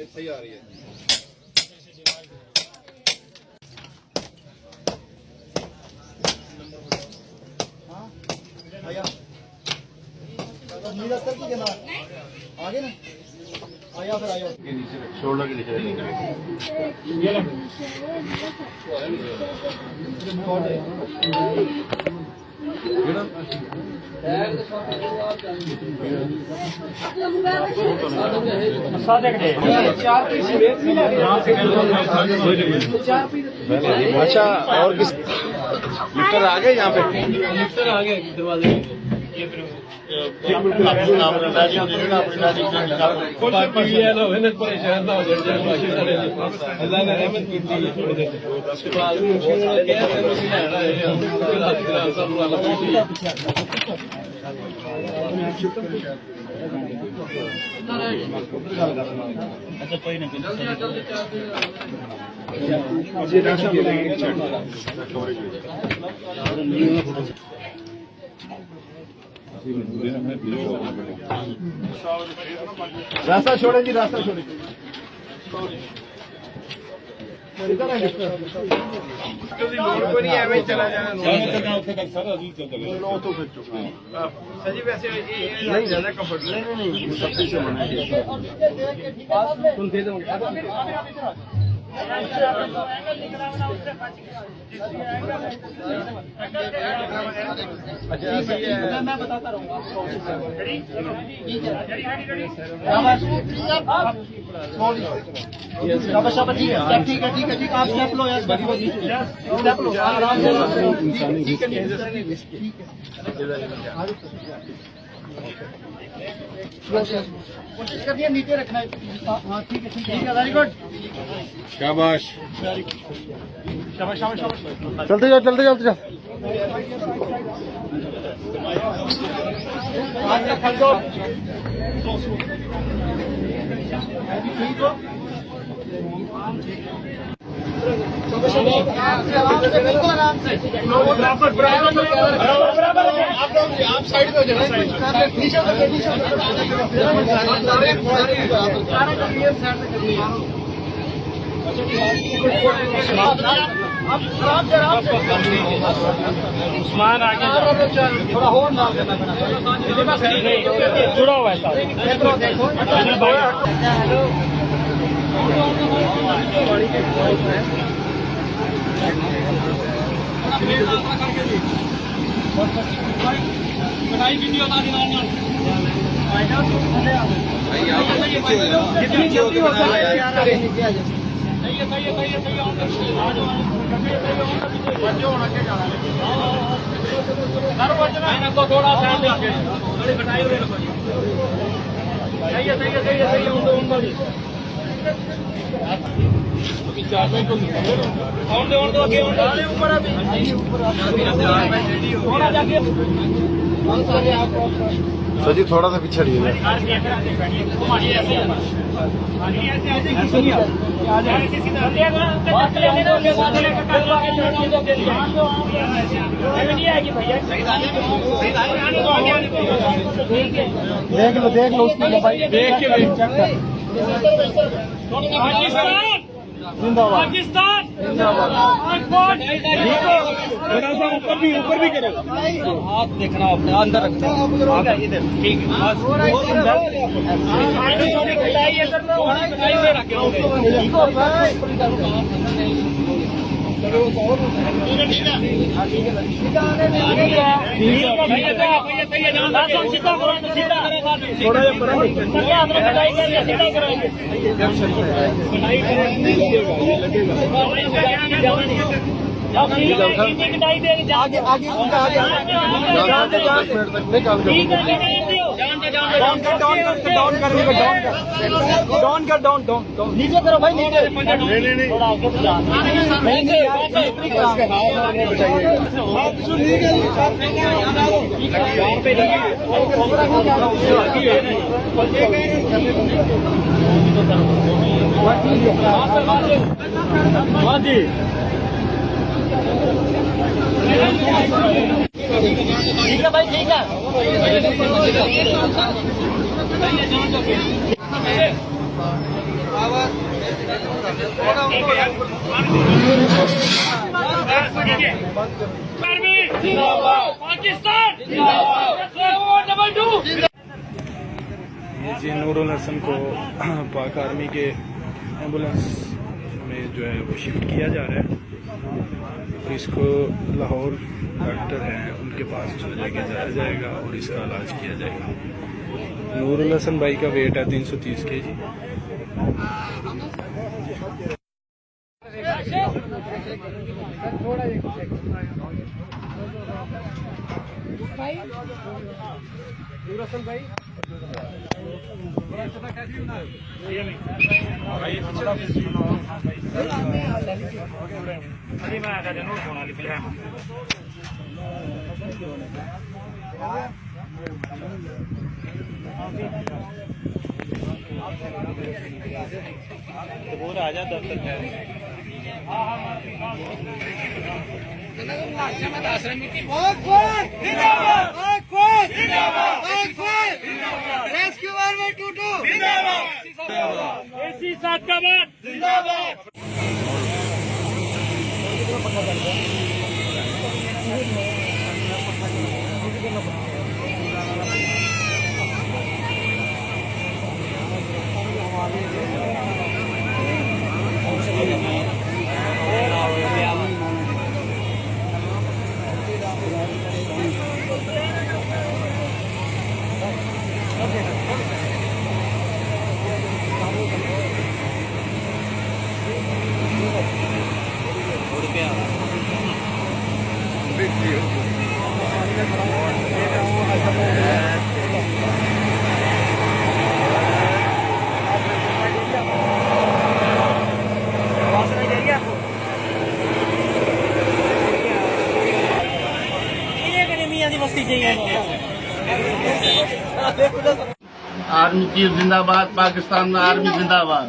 सही आ रही है। आगे ना आया फिर आया शोल्डर के नीचे अच्छा। और किस लिफ्टर आ गए यहाँ पे? लिफ्टर आ गए दरवाजे परेशान ना हो अल्लाह ने रहमत की थोड़ी देर उसके बाद अच्छा कोई नहीं रास्ता छोड़े जी, रास्ता छोड़े। कोई नहीं है चला जाना सजी वैसे नहीं ज्यादा कंफर्ट नहीं सब कुछ मना है। तुम दे दो मैं बताता रहूँगा। ठीक है आप स्टेप लो यार, स्टेप लो आराम से। कोशिश करिए नीचे रखना है। हाँ ठीक है वेरी गुड शाबाश शाबाश शाबाश शाबाश। चलते जाओ चलते जाओ आप साइड पे हो जाए। उस्मान आगे थोड़ा और नाम देना जुड़ा हुआ है। जितनी जल्दी हो सके थोड़ा सर जी थोड़ा सा पीछे हटिए। देख लो उसकी लंबाई देख के जिंदाबाद पाकिस्तान जिंदाबाद। ऊपर भी करो हाथ देखना अपने अंदर रखना इधर ठीक है। नीचे करो भाई नीचे नहीं ठीक है भाई, ठीक है। पाकिस्तान ये जी नूरुल हसन को पाक आर्मी के एम्बुलेंस में जो है वो शिफ्ट किया जा रहा है और इसको लाहौर डॉक्टर हैं उनके पास जो लेके जाया जाएगा और इसका इलाज किया जाएगा। नूरुल हसन भाई का वेट है 330 kg। राजा दफ्तर रेस्क्यू आर्मी 22 ऐसी साथ का बात आर्मी चीफ जिंदाबाद, पाकिस्तान आर्मी जिंदाबाद।